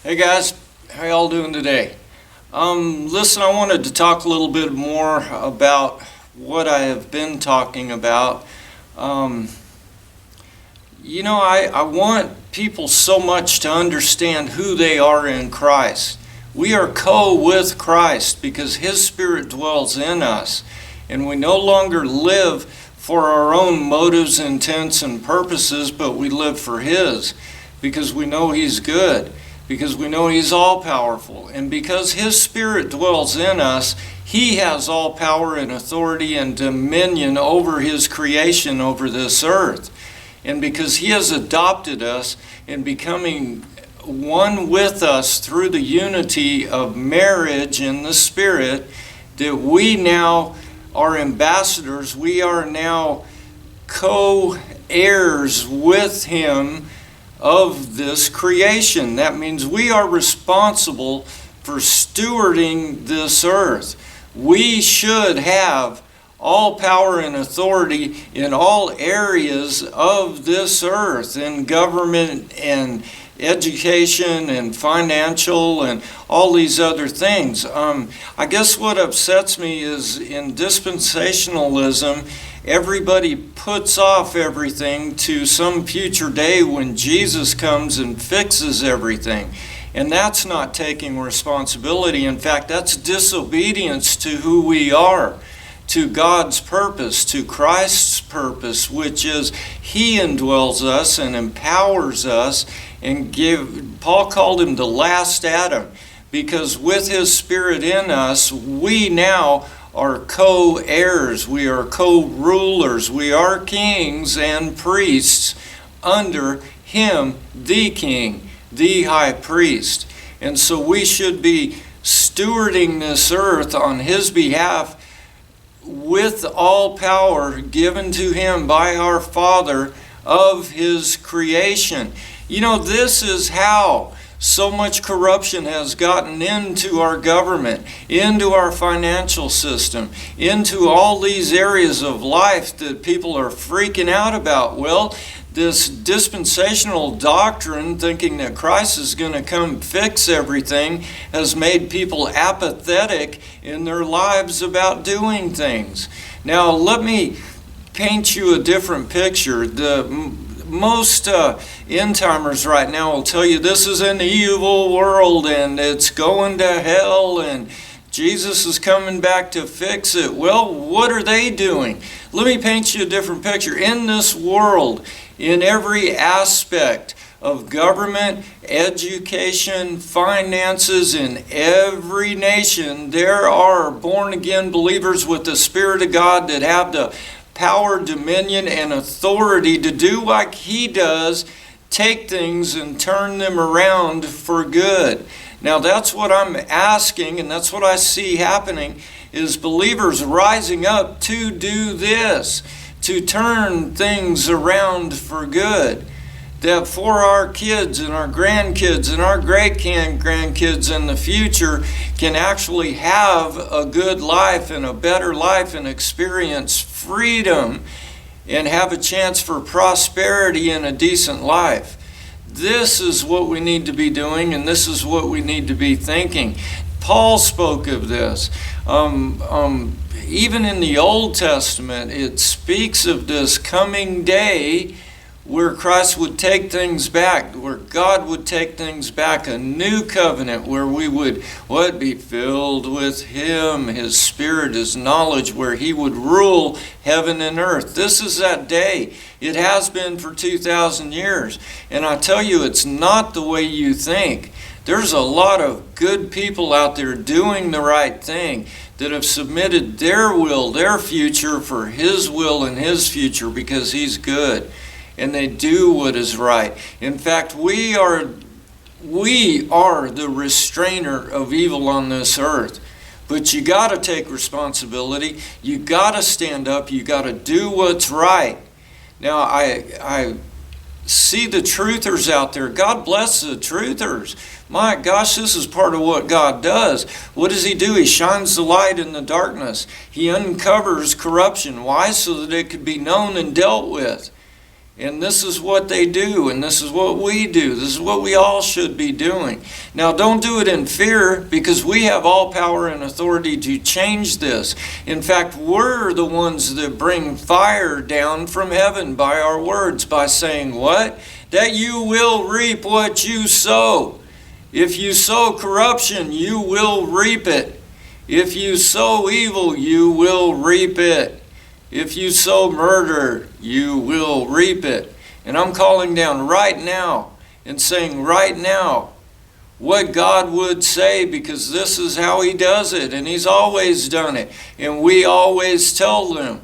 Hey guys, how y'all doing today? Listen, I wanted to talk a little bit more about what I have been talking about. I want people so much to understand who they are in Christ. We are with Christ because His Spirit dwells in us, and we no longer live for our own motives, intents, and purposes, but we live for His because we know He's good. Because we know He's all-powerful. And because His Spirit dwells in us, He has all power and authority and dominion over His creation, over this earth. And because He has adopted us in becoming one with us through the unity of marriage in the Spirit, that we now are ambassadors, we are now co-heirs with Him of this creation. That means we are responsible for stewarding this earth. We should have all power and authority in all areas of this earth, in government and education and financial and all these other things. I guess what upsets me is in dispensationalism, everybody puts off everything to some future day when Jesus comes and fixes everything. And that's not taking responsibility. In fact, that's disobedience to who we are, to God's purpose, to Christ's purpose, which is He indwells us and empowers us and Paul called Him the last Adam, because with His Spirit in us, we now are co-heirs, we are co-rulers, we are kings and priests under Him, the King, the High Priest. And so we should be stewarding this earth on His behalf with all power given to Him by our Father of His creation. You know, this is how so much corruption has gotten into our government, into our financial system, into all these areas of life that people are freaking out about. Well, this dispensational doctrine, thinking that Christ is going to come fix everything, has made people apathetic in their lives about doing things. Now, let me paint you a different picture. Most end-timers right now will tell you this is an evil world and it's going to hell and Jesus is coming back to fix it. Well, what are they doing? Let me paint you a different picture. In this world, in every aspect of government, education, finances, in every nation, there are born-again believers with the Spirit of God that have the power, dominion, and authority to do like He does, take things and turn them around for good. Now that's what I'm asking, and that's what I see happening, is believers rising up to do this, to turn things around for good. That for our kids and our grandkids and our great-grandkids in the future can actually have a good life and a better life and experience freedom and have a chance for prosperity and a decent life. This is what we need to be doing, and this is what we need to be thinking. Paul spoke of this. Even in the Old Testament, it speaks of this coming day where Christ would take things back, where God would take things back, a new covenant where we would be filled with Him, His Spirit, His knowledge, where He would rule heaven and earth. This is that day. It has been for 2,000 years. And I tell you, it's not the way you think. There's a lot of good people out there doing the right thing that have submitted their will, their future for His will and His future because He's good. And they do what is right. In fact, we are the restrainer of evil on this earth. But you got to take responsibility. You got to stand up. You got to do what's right. Now, I see the truthers out there. God bless the truthers. My gosh, this is part of what God does. What does He do? He shines the light in the darkness. He uncovers corruption. Why? So that it could be known and dealt with. And this is what they do, and this is what we do. This is what we all should be doing. Now, don't do it in fear, because we have all power and authority to change this. In fact, we're the ones that bring fire down from heaven by our words, by saying what? That you will reap what you sow. If you sow corruption, you will reap it. If you sow evil, you will reap it. If you sow murder, you will reap it. And I'm calling down right now and saying right now what God would say, because this is how He does it, and He's always done it. And we always tell them,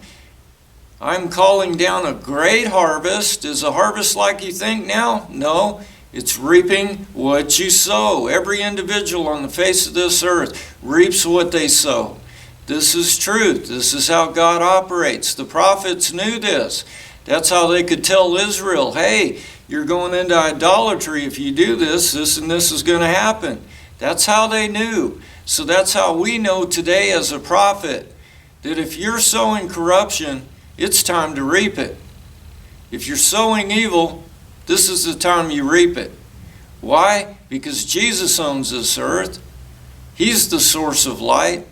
I'm calling down a great harvest. Is a harvest like you think now? No. It's reaping what you sow. Every individual on the face of this earth reaps what they sow. This is truth. This is how God operates. The prophets knew this. That's how they could tell Israel, hey, you're going into idolatry if you do this. This and this is going to happen. That's how they knew. So that's how we know today as a prophet, that if you're sowing corruption, it's time to reap it. If you're sowing evil, this is the time you reap it. Why? Because Jesus owns this earth. He's the source of light.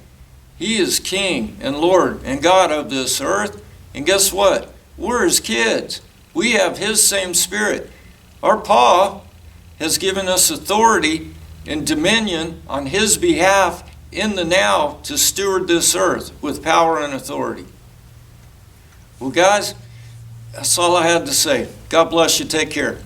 He is King and Lord and God of this earth. And guess what? We're His kids. We have His same Spirit. Our Pa has given us authority and dominion on His behalf in the now to steward this earth with power and authority. Well, guys, that's all I had to say. God bless you. Take care.